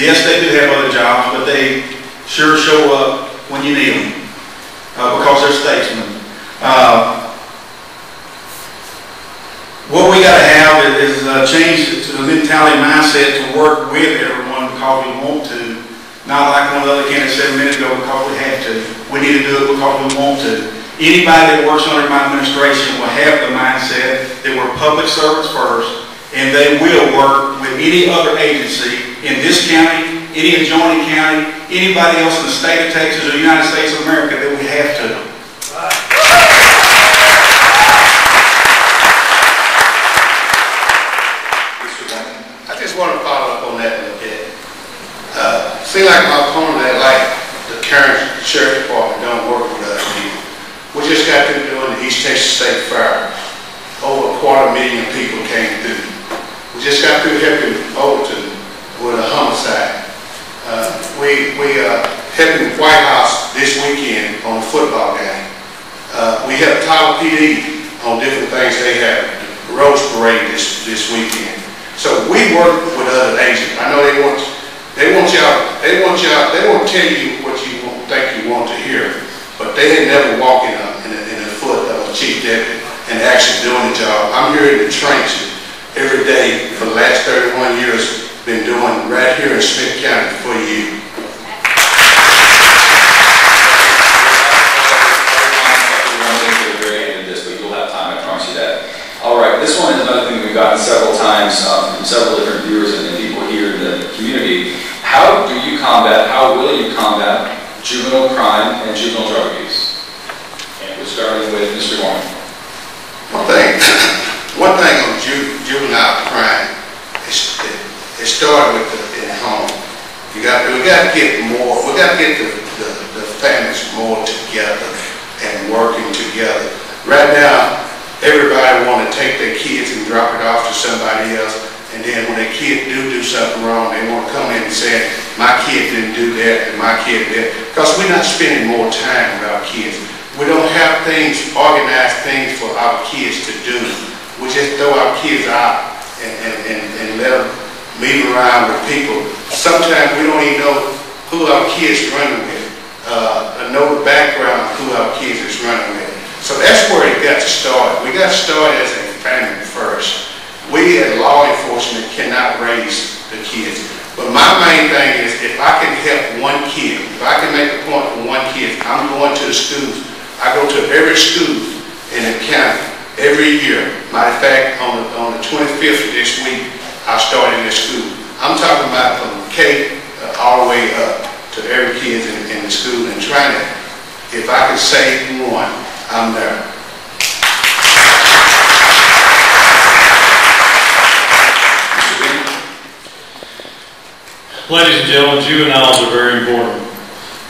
Yes, they do have other jobs, but they sure show up when you need them because they're statesmen. What we got to have is change to the mentality mindset to work with everyone because we want to. Not like one of the other candidates said a minute ago, because we have to. We need to do it because we want to. Anybody that works under my administration will have the mindset that we're public servants first, and they will work with any other agency in this county, any adjoining county, anybody else in the state of Texas or the United States of America that we have to. I just want to follow up on that a little bit. Seems like my opponent that like the current Sheriff Department don't work with us people. We just got through doing the East Texas State Fair. Over 250,000 people came through. We just got through helping Overton with a homicide. We helping Whitehouse this weekend on a football game. We helped Tyler PD on different things they have. The Rose Parade this weekend. So we work with other agents. I know they want to tell you what you think you want to hear, but they ain't never walk in the foot of a chief deputy and actually doing the job. I'm here in the trenches every day for the last 31 years, been doing right here in Smith County for you. All right, this one is another thing we've gotten several times from several different viewers and people here in the community. How will you combat juvenile crime and juvenile drug abuse? And we're starting with Mr. Garmon. One thing on juvenile crime, it started with in the home. We got to get more. We got to get the families more together and working together. Right now, everybody want to take their kids and drop it off to somebody else, and then when their kid do something wrong, they want to come in and say, my kid didn't do that and my kid did. Because we're not spending more time with our kids. We don't have organized things for our kids to do. We just throw our kids out and let them meet around with people. Sometimes we don't even know who our kids running with, know the background of who our kids is running with. So that's where it got to start. We got to start as a family first. We as law enforcement cannot raise the kids, But my main thing is if I can help one kid, if I can make a point for one kid, I'm going to the schools. I go to every school in the county every year. Matter of fact, on the 25th of this week, I started in this school. I'm talking about from K all the way up to every kid in the school and trying to, if I can save one, I'm there. Ladies and gentlemen, juveniles are very important.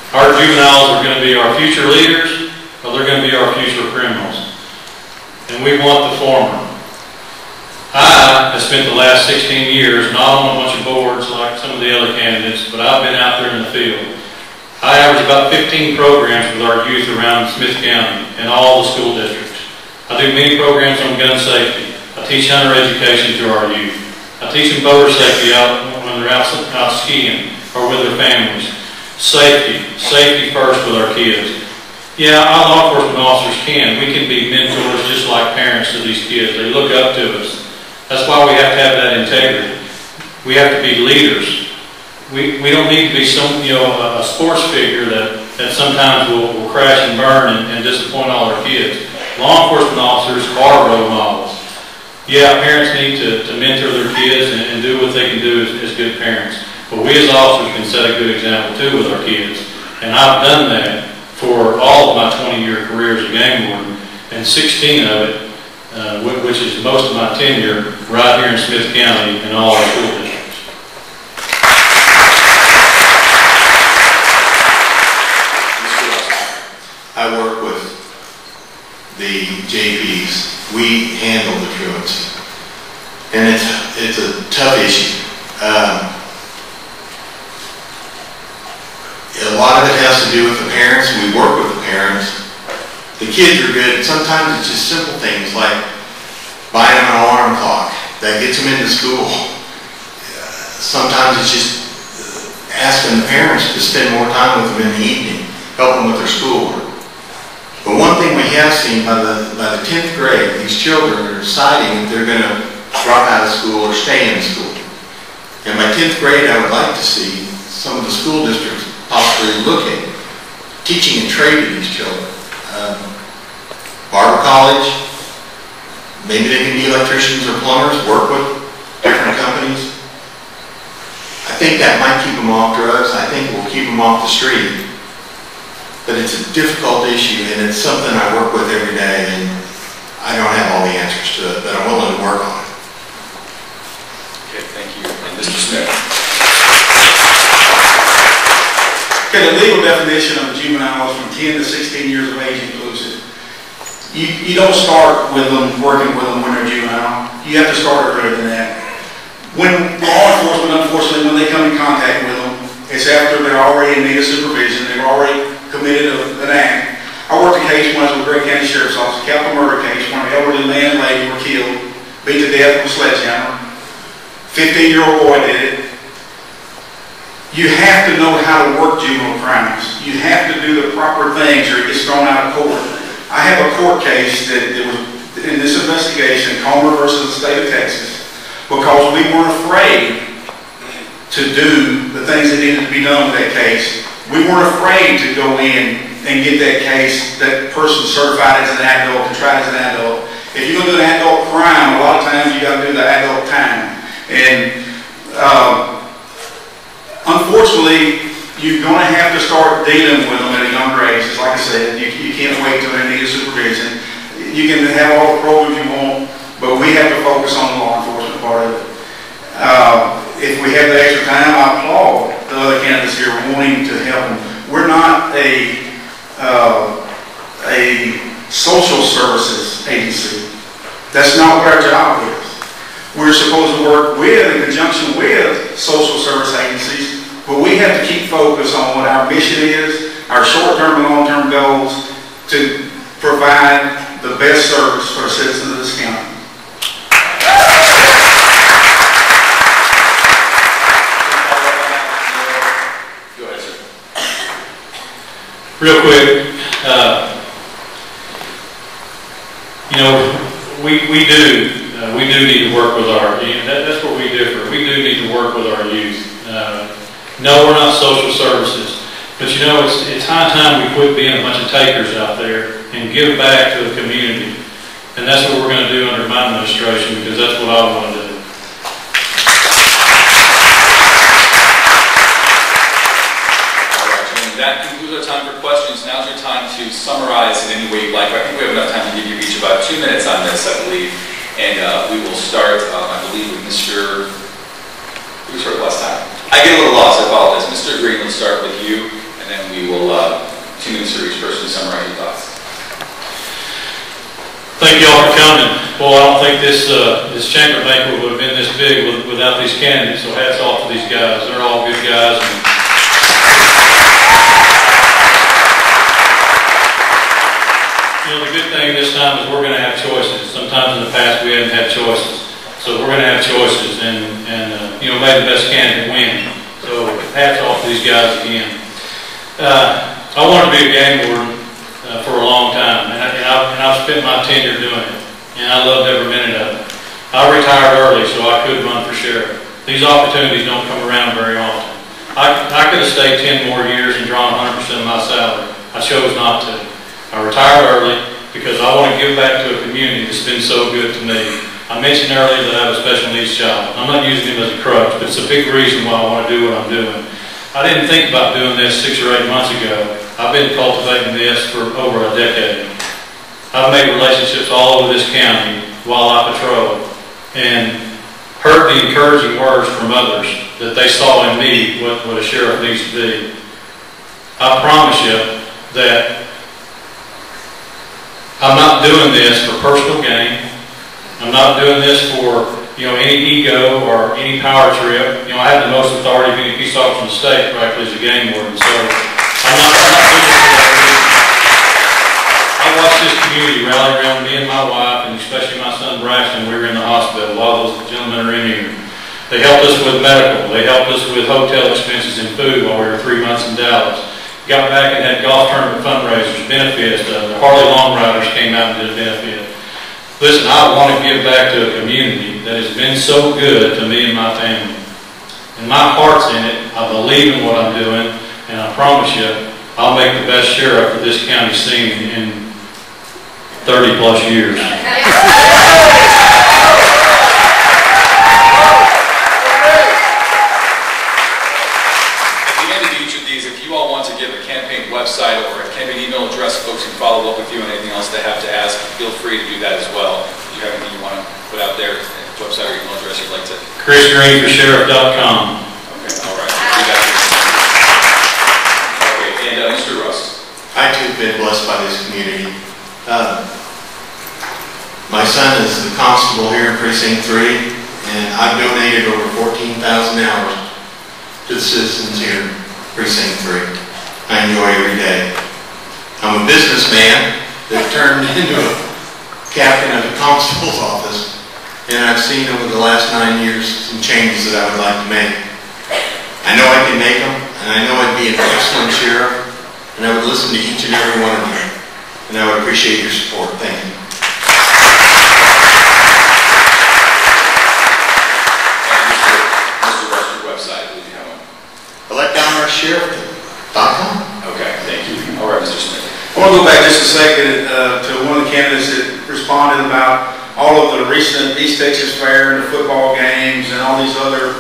Our juveniles are going to be our future leaders, or they're going to be our future criminals. And we want the former. I have spent the last 16 years not on a bunch of boards like some of the other candidates, but I've been out there in the field. I average about 15 programs with our youth around Smith County and all the school districts. I do many programs on gun safety. I teach hunter education to our youth. I teach them boater safety out when they're out skiing or with their families. Safety first with our kids. Yeah, our law enforcement officers can. We can be mentors just like parents to these kids. They look up to us. That's why we have to have that integrity. We have to be leaders. We don't need to be a sports figure that sometimes will crash and burn and disappoint all our kids. Law enforcement officers are role models. Yeah, parents need to mentor their kids and do what they can do as good parents. But we as officers can set a good example too with our kids. And I've done that for all of my 20-year career as a game warden, and 16 of it, which is most of my tenure, right here in Smith County and all our school districts. I work with the JPs. We handle the truancy, and it's a tough issue. A lot of it has to do with the parents. We work with the parents. The kids are good. Sometimes it's just simple things like buying them an alarm clock that gets them into school. Sometimes it's just asking the parents to spend more time with them in the evening, help them with their schoolwork. But one thing we have seen by the 10th grade, these children are deciding if they're going to drop out of school or stay in school. And by 10th grade, I would like to see some of the school districts possibly look at teaching a trade to these children. Barber College, maybe they can be electricians or plumbers, work with different companies. I think that might keep them off drugs. I think it will keep them off the street. But it's a difficult issue, and it's something I work with every day, and I don't have all the answers to it, but I'm willing to work on it. Okay, thank you. And Mr. Smith. Okay, the legal definition of a juvenile is from 10 to 16 years of age inclusive. You don't start with them, working with them when they're juvenile. You have to start earlier than that. When law enforcement, unfortunately, when they come in contact with them, it's after they're already in need of supervision, they've already committed an act. I worked a case once with Great County Sheriff's Office, a capital murder case, when an elderly man and lady were killed, beat to death with a sledgehammer. 15-year-old boy did it. You have to know how to work juvenile crimes. You have to do the proper things or it gets thrown out of court. I have a court case that was in this investigation, Comer versus the state of Texas, because we weren't afraid to do the things that needed to be done with that case. We weren't afraid to go in and get that case, that person certified as an adult and tried as an adult. If you're going to do an adult crime, a lot of times you got to do the adult time. And unfortunately, you're going to have to start dealing with them at a younger age. Just like I said, you can't wait till they need supervision. You can have all the programs you want, but we have to focus on the law enforcement part of it. If we have the extra time, I applaud the other candidates here wanting to help them. We're not a social services agency. That's not what our job is. We're supposed to work with, in conjunction with, social service agencies, but we have to keep focus on what our mission is, our short-term and long-term goals, to provide the best service for the citizens of this county. Real quick, we do need to work with our, that's what we differ. We do need to work with our youth. No, we're not social services. But you know, it's high time we quit being a bunch of takers out there and give back to the community. And that's what we're going to do under my administration, because that's what I want to do. All right, gentlemen, that concludes our time for questions. Now's your time to summarize in any way you'd like. I think we have enough time to give you each about 2 minutes on this, I believe. And we will start, I believe, with Mr. Who started last time? I get a little lost, I apologize. Mr. Green, let's start with you, and then we will, 2 minutes for each person to summarize your thoughts. Thank you all for coming. Well, I don't think this chamber banquet would have been this big without these candidates, so hats off to these guys. They're all good guys. And you know, the good thing this time is we're going to have choices. Sometimes in the past we haven't had choices. So we're going to have choices, and you know, may the best candidate win. So hats off to these guys again. I wanted to be a game warden for a long time, and I've spent my tenure doing it, and I loved every minute of it. I retired early so I could run for sheriff. These opportunities don't come around very often. I could have stayed 10 more years and drawn 100% of my salary. I chose not to. I retired early because I want to give back to a community that's been so good to me. I mentioned earlier that I have a special needs child. I'm not using him as a crutch, but it's a big reason why I want to do what I'm doing. I didn't think about doing this 6 or 8 months ago. I've been cultivating this for over a decade. I've made relationships all over this county while I patrol and heard the encouraging words from others that they saw in me what a sheriff needs to be. I promise you that I'm not doing this for personal gain. I'm not doing this for, you know, any ego or any power trip. You know, I have the most authority of any peace officer in the state, practically, as a game warden. So I'm not doing it for that reason. I watched this community rally around me and my wife, and especially my son Braxton. We were in the hospital. A lot of those gentlemen are in here. They helped us with medical. They helped us with hotel expenses and food while we were 3 months in Dallas. Got back and had golf tournament fundraisers, benefits. The Harley Long Riders came out and did a benefit. Listen, I want to give back to a community that has been so good to me and my family. And my heart's in it. I believe in what I'm doing. And I promise you, I'll make the best sheriff that this county's seen in 30 plus years. At the end of each of these, if you all want to give a campaign website or a campaign email address, folks can follow up with you and anything else they have to ask, feel free to do that as well. Do you have anything you want to put out there, website or email address you'd like to? ChrisGreenForSheriff.com. Okay, all right. Okay, and Mr. Russ. I too have been blessed by this community. My son is the constable here in Precinct 3, and I've donated over 14,000 hours to the citizens here in Precinct 3. I enjoy every day. I'm a businessman that turned into a captain of the constable's office, and I've seen over the last 9 years some changes that I would like to make. I know I can make them, and I know I'd be an excellent sheriff, and I would listen to each and every one of you, and I would appreciate your support. Thank you. Mr. Russ, your website, I believe you have one. electdownsheriff.com. Okay, thank you. All right, Mr. Smith. I want to go back just a second to one of the candidates that responded about all of the recent East Texas Fair and the football games and all these other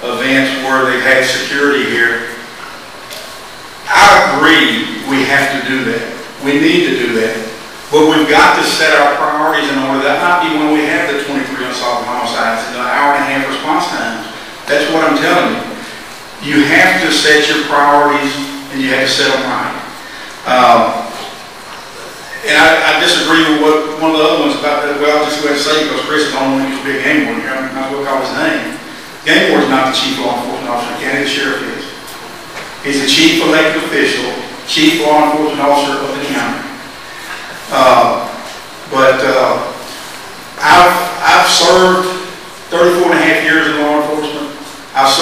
events where they've had security here. I agree we have to do that. We need to do that. But we've got to set our priorities in order. That might be when we have the 23 unsolved homicides and the hour-and-a-half response times. That's what I'm telling you. You have to set your priorities and you have to set them right. And I disagree with what one of the other ones about that. Well, I'll just go ahead and say, because Chris is the only one who used to be a game warden here, I might as well call his name. Game warden is not the chief law enforcement officer. The county sheriff is. He's the chief elected official, chief law enforcement officer of the county. I've served 34 and a half years in law enforcement. I've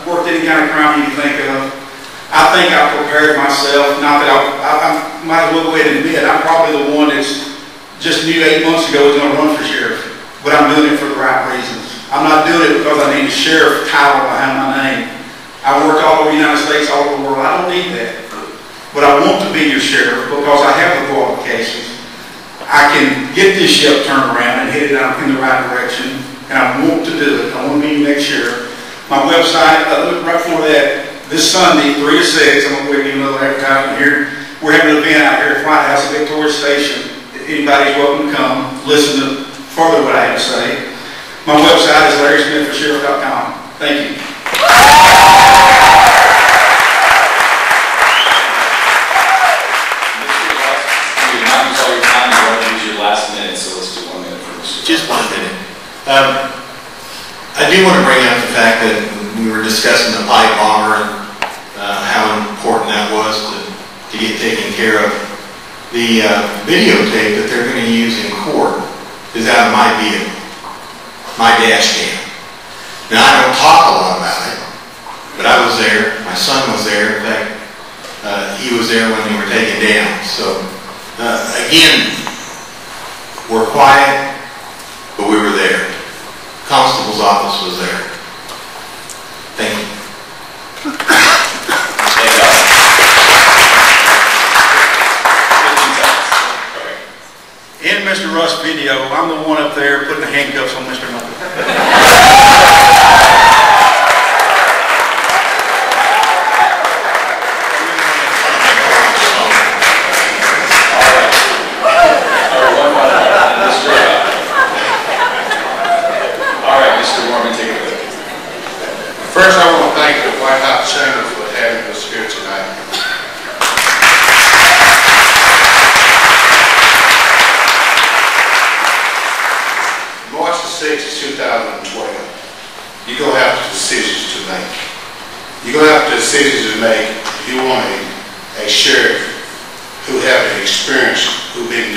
worked any kind of crime you can think of. I think I've prepared myself. Not that I might as well go ahead and admit I'm probably the one that's just knew 8 months ago was going to run for sheriff, but I'm doing it for the right reasons. I'm not doing it because I need a sheriff title behind my name. I worked all over the United States, all over the world. I don't need that. But I want to be your sheriff because I have the qualifications. I can get this ship turned around and hit it out in the right direction, and I want to do it. I want to be your next sheriff. My website, right before that, this Sunday, 3 to 6, I'm going to give you another advertisement here. We're having an event out here at Whitehouse at Victoria Station. Anybody's welcome to come, listen to further what I have to say. My website is LarrySmithForSheriff.com. Thank you. Last minute, so let's do 1 minute for Mr. Just 1 minute. I do want to bring up the fact that we were discussing the pipe bomber and how important that was to get taken care of. The videotape that they're going to use in court is out of my vehicle, my dash cam. Now, I don't talk a lot about it, but I was there. My son was there. In fact, he was there when they were taken down. So, again, we're quiet, but we were there. Constable's office was there. Thank you. In Mr. Russ' video, I'm the one up there putting the handcuffs on Mr. Nutter. First, I want to thank the Whitehouse Chamber for having us here tonight. March the 6th, 2012, you're going to have decisions to make. You're going to have decisions to make if you want a sheriff who have an experience, who've been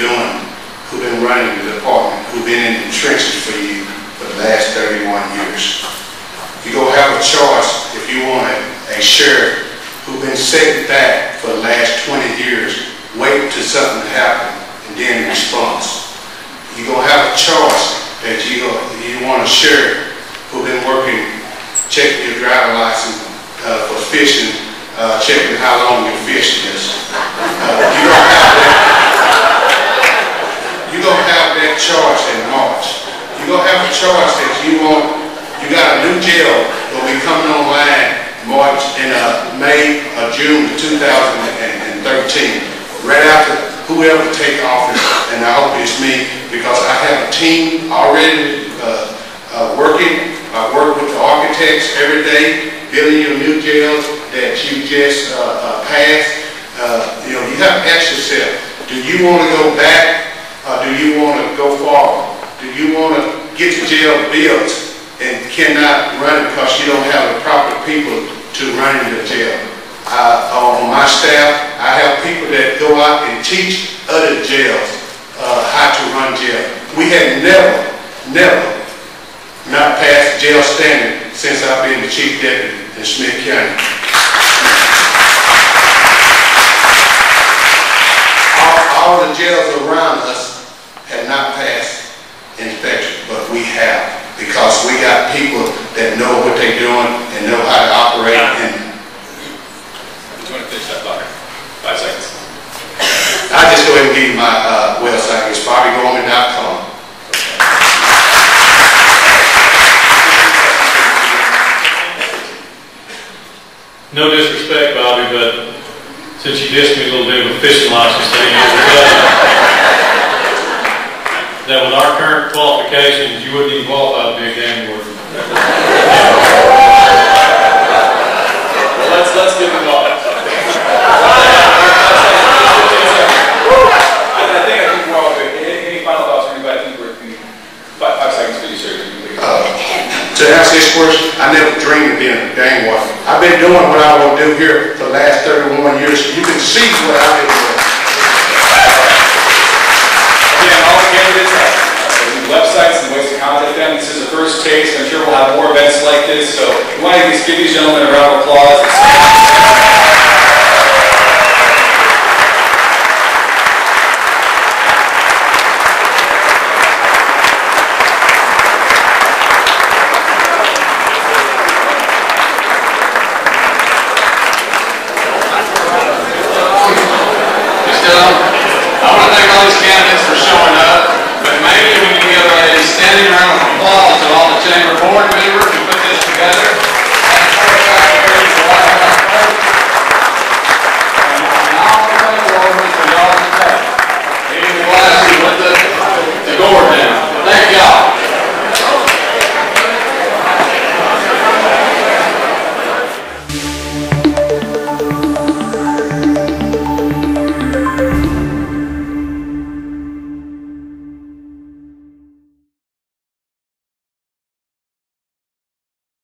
running the department, who've been in the trenches for you for the last 31 years. You're going to have a choice if you want a sheriff who's been sitting back for the last 20 years, waiting till something happens and then response. You're going to have a choice that you want a sheriff who's been working, checking your driver license for fishing, checking how long your fishing is. You're going to have that choice in March. You're going to have a choice that you got a new jail that will be coming online May or June of 2013, right after whoever take office, and I hope it's me, because I have a team already working. I work with the architects every day, building your new jails that you just passed. You have to ask yourself, do you want to go back or do you want to go forward? Do you want to get the jail built and cannot run it because you don't have the proper people to run in the jail? On my staff, I have people that go out and teach other jails how to run jail. We have never not passed jail standard since I've been the chief deputy in Smith County. All the jails around us have not passed inspection, but we have, because we got people that know what they're doing and know how to operate. And you want to finish that thought? 5 seconds. I'll just go ahead and give you my website. It's BobbyGarmon.com. No disrespect, Bobby, but since you dissed me a little bit with fishing license thing, that with our current qualifications, you wouldn't even qualify to be a game warden. Well, let's give them all. I think we're all good. Any final thoughts from anybody? I think we're 5 seconds for you, sir. To answer this question, I never dreamed of being a gang warden. I've been doing what I want to do here for the last 31 years. You can see what I've been doing. Again, all the candidates have websites and ways to contact them. This is the first taste. I'm sure we'll have more events like this. So we want to give these gentlemen a round of applause.